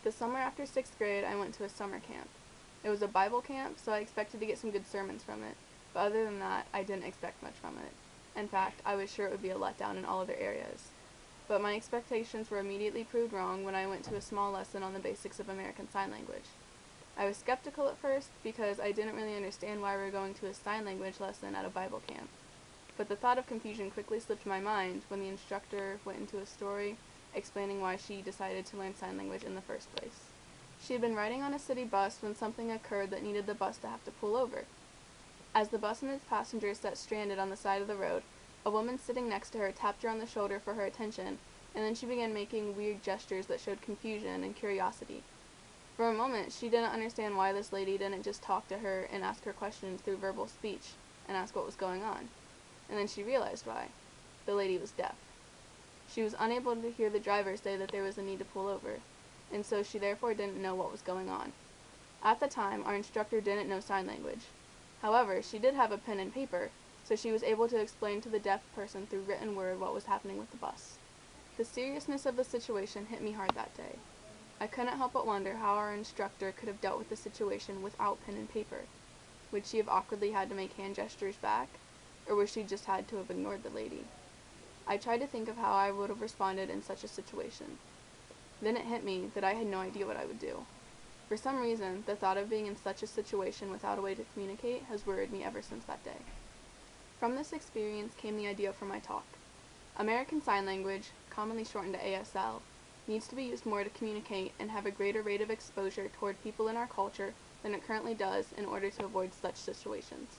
The summer after 6th grade, I went to a summer camp. It was a Bible camp, so I expected to get some good sermons from it, but other than that, I didn't expect much from it. In fact, I was sure it would be a letdown in all other areas. But my expectations were immediately proved wrong when I went to a small lesson on the basics of American Sign Language. I was skeptical at first because I didn't really understand why we were going to a sign language lesson at a Bible camp. But the thought of confusion quickly slipped my mind when the instructor went into a story explaining why she decided to learn sign language in the first place. She had been riding on a city bus when something occurred that needed the bus to have to pull over. As the bus and its passengers sat stranded on the side of the road, a woman sitting next to her tapped her on the shoulder for her attention, and then she began making weird gestures that showed confusion and curiosity. For a moment, she didn't understand why this lady didn't just talk to her and ask her questions through verbal speech and ask what was going on. And then she realized why. The lady was deaf. She was unable to hear the driver say that there was a need to pull over, and so she therefore didn't know what was going on. At the time, our instructor didn't know sign language. However, she did have a pen and paper, so she was able to explain to the deaf person through written word what was happening with the bus. The seriousness of the situation hit me hard that day. I couldn't help but wonder how our instructor could have dealt with the situation without pen and paper. Would she have awkwardly had to make hand gestures back, or would she just had to have ignored the lady? I tried to think of how I would have responded in such a situation. Then it hit me that I had no idea what I would do. For some reason, the thought of being in such a situation without a way to communicate has worried me ever since that day. From this experience came the idea for my talk. American Sign Language, commonly shortened to ASL, needs to be used more to communicate and have a greater rate of exposure toward people in our culture than it currently does in order to avoid such situations.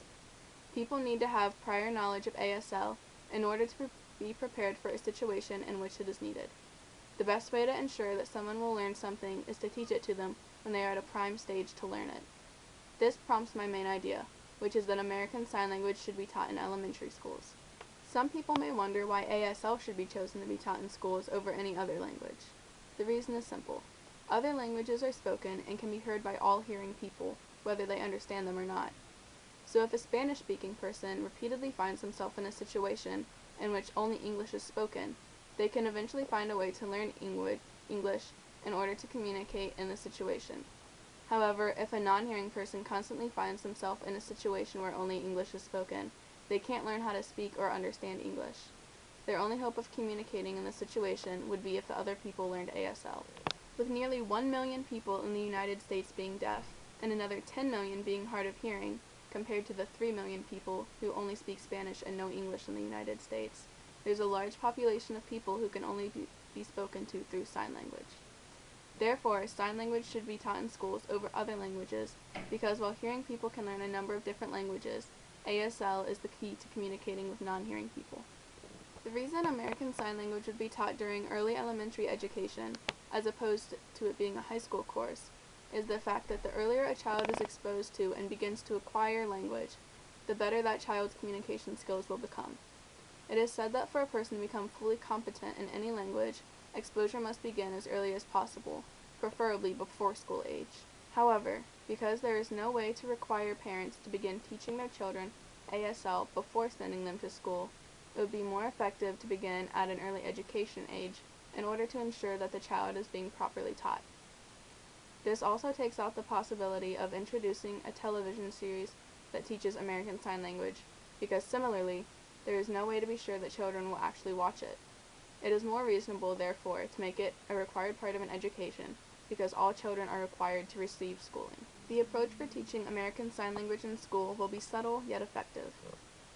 People need to have prior knowledge of ASL in order to be prepared for a situation in which it is needed. The best way to ensure that someone will learn something is to teach it to them when they are at a prime stage to learn it. This prompts my main idea, which is that American Sign Language should be taught in elementary schools. Some people may wonder why ASL should be chosen to be taught in schools over any other language. The reason is simple. Other languages are spoken and can be heard by all hearing people, whether they understand them or not. So if a Spanish-speaking person repeatedly finds himself in a situation in which only English is spoken, they can eventually find a way to learn English in order to communicate in the situation. However, if a non-hearing person constantly finds himself in a situation where only English is spoken, they can't learn how to speak or understand English. Their only hope of communicating in the situation would be if the other people learned ASL. With nearly 1 million people in the United States being deaf, and another 10 million being hard of hearing, compared to the 3 million people who only speak Spanish and no English in the United States, there's a large population of people who can only be spoken to through sign language. Therefore, sign language should be taught in schools over other languages, because while hearing people can learn a number of different languages, ASL is the key to communicating with non-hearing people. The reason American Sign Language would be taught during early elementary education, as opposed to it being a high school course, is the fact that the earlier a child is exposed to and begins to acquire language, the better that child's communication skills will become. It is said that for a person to become fully competent in any language, exposure must begin as early as possible, preferably before school age. However, because there is no way to require parents to begin teaching their children ASL before sending them to school, it would be more effective to begin at an early education age in order to ensure that the child is being properly taught. This also takes out the possibility of introducing a television series that teaches American Sign Language, because similarly, there is no way to be sure that children will actually watch it. It is more reasonable, therefore, to make it a required part of an education, because all children are required to receive schooling. The approach for teaching American Sign Language in school will be subtle yet effective.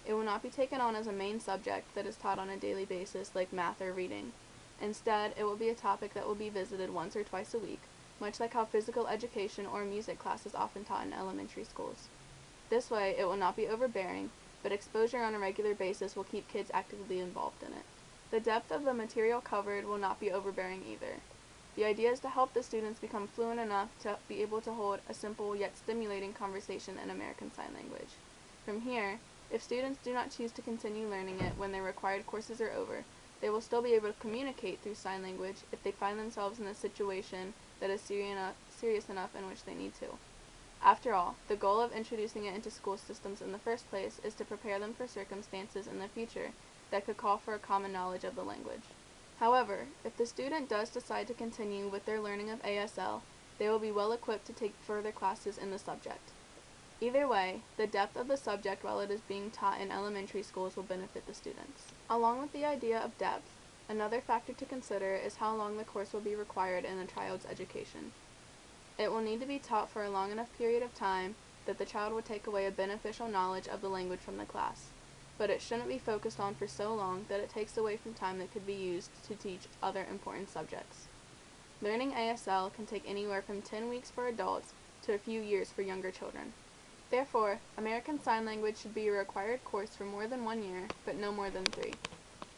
It will not be taken on as a main subject that is taught on a daily basis like math or reading. Instead, it will be a topic that will be visited once or twice a week, much like how physical education or music class is often taught in elementary schools. This way, it will not be overbearing, but exposure on a regular basis will keep kids actively involved in it. The depth of the material covered will not be overbearing either. The idea is to help the students become fluent enough to be able to hold a simple yet stimulating conversation in American Sign Language. From here, if students do not choose to continue learning it when their required courses are over, they will still be able to communicate through sign language if they find themselves in a situation that is serious enough in which they need to. After all, the goal of introducing it into school systems in the first place is to prepare them for circumstances in the future that could call for a common knowledge of the language. However, if the student does decide to continue with their learning of ASL, they will be well equipped to take further classes in the subject. Either way, the depth of the subject while it is being taught in elementary schools will benefit the students. Along with the idea of depth, another factor to consider is how long the course will be required in a child's education. It will need to be taught for a long enough period of time that the child will take away a beneficial knowledge of the language from the class, but it shouldn't be focused on for so long that it takes away from time that could be used to teach other important subjects. Learning ASL can take anywhere from 10 weeks for adults to a few years for younger children. Therefore, American Sign Language should be a required course for more than 1 year, but no more than 3.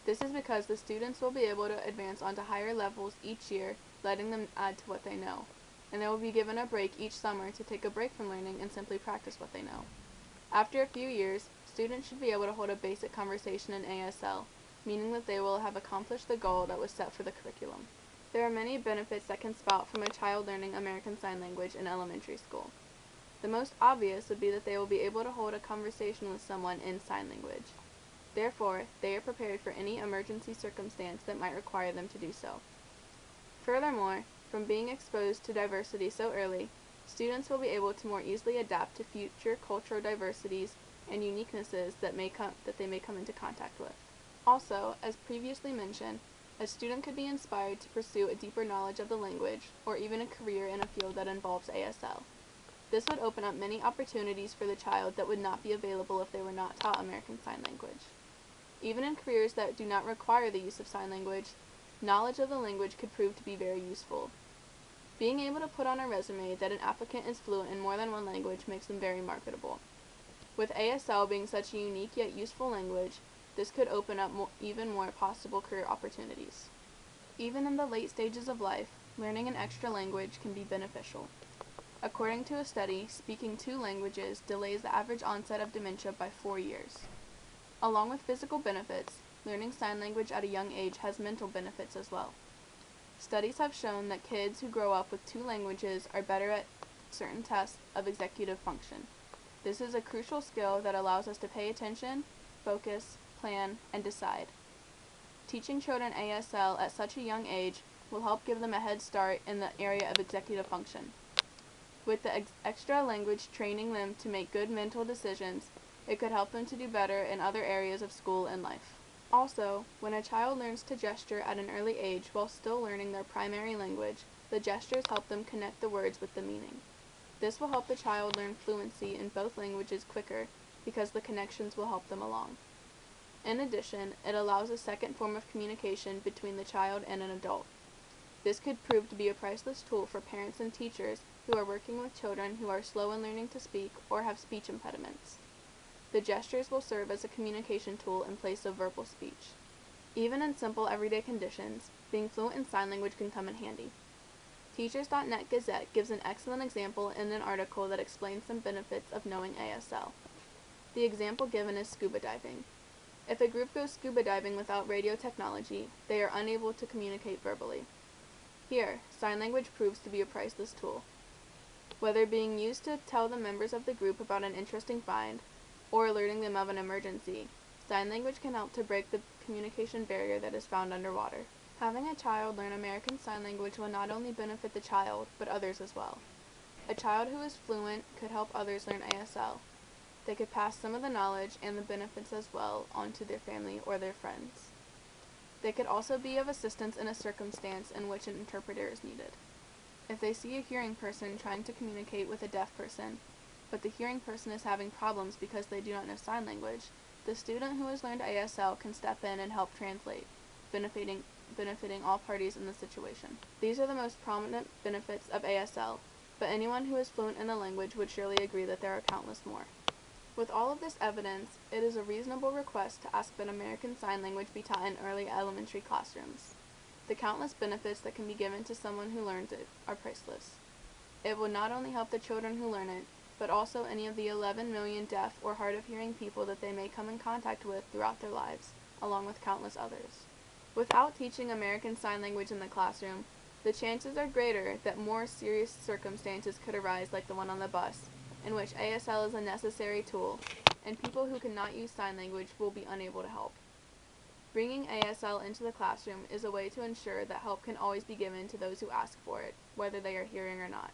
This is because the students will be able to advance onto higher levels each year, letting them add to what they know, and they will be given a break each summer to take a break from learning and simply practice what they know. After a few years, students should be able to hold a basic conversation in ASL, meaning that they will have accomplished the goal that was set for the curriculum. There are many benefits that can sprout from a child learning American Sign Language in elementary school. The most obvious would be that they will be able to hold a conversation with someone in sign language. Therefore, they are prepared for any emergency circumstance that might require them to do so. Furthermore, from being exposed to diversity so early, students will be able to more easily adapt to future cultural diversities and uniquenesses that they may come into contact with. Also, as previously mentioned, a student could be inspired to pursue a deeper knowledge of the language or even a career in a field that involves ASL. This would open up many opportunities for the child that would not be available if they were not taught American Sign Language. Even in careers that do not require the use of sign language, knowledge of the language could prove to be very useful. Being able to put on a resume that an applicant is fluent in more than one language makes them very marketable. With ASL being such a unique yet useful language, this could open up even more possible career opportunities. Even in the late stages of life, learning an extra language can be beneficial. According to a study, speaking 2 languages delays the average onset of dementia by 4 years. Along with physical benefits, learning sign language at a young age has mental benefits as well. Studies have shown that kids who grow up with 2 languages are better at certain tests of executive function. This is a crucial skill that allows us to pay attention, focus, plan, and decide. Teaching children ASL at such a young age will help give them a head start in the area of executive function. With the extra language training them to make good mental decisions, it could help them to do better in other areas of school and life. Also, when a child learns to gesture at an early age while still learning their primary language, the gestures help them connect the words with the meaning. This will help the child learn fluency in both languages quicker because the connections will help them along. In addition, it allows a second form of communication between the child and an adult. This could prove to be a priceless tool for parents and teachers who are working with children who are slow in learning to speak or have speech impediments. The gestures will serve as a communication tool in place of verbal speech. Even in simple everyday conditions, being fluent in sign language can come in handy. Teachers.net Gazette gives an excellent example in an article that explains some benefits of knowing ASL. The example given is scuba diving. If a group goes scuba diving without radio technology, they are unable to communicate verbally. Here, sign language proves to be a priceless tool. Whether being used to tell the members of the group about an interesting find, or alerting them of an emergency, sign language can help to break the communication barrier that is found underwater. Having a child learn American Sign Language will not only benefit the child, but others as well. A child who is fluent could help others learn ASL. They could pass some of the knowledge and the benefits as well on to their family or their friends. They could also be of assistance in a circumstance in which an interpreter is needed. If they see a hearing person trying to communicate with a deaf person, but the hearing person is having problems because they do not know sign language, the student who has learned ASL can step in and help translate, benefiting all parties in the situation. These are the most prominent benefits of ASL, but anyone who is fluent in the language would surely agree that there are countless more. With all of this evidence, it is a reasonable request to ask that American Sign Language be taught in early elementary classrooms. The countless benefits that can be given to someone who learns it are priceless. It will not only help the children who learn it, but also any of the 11 million deaf or hard of hearing people that they may come in contact with throughout their lives, along with countless others. Without teaching American Sign Language in the classroom, the chances are greater that more serious circumstances could arise like the one on the bus, in which ASL is a necessary tool, and people who cannot use sign language will be unable to help. Bringing ASL into the classroom is a way to ensure that help can always be given to those who ask for it, whether they are hearing or not.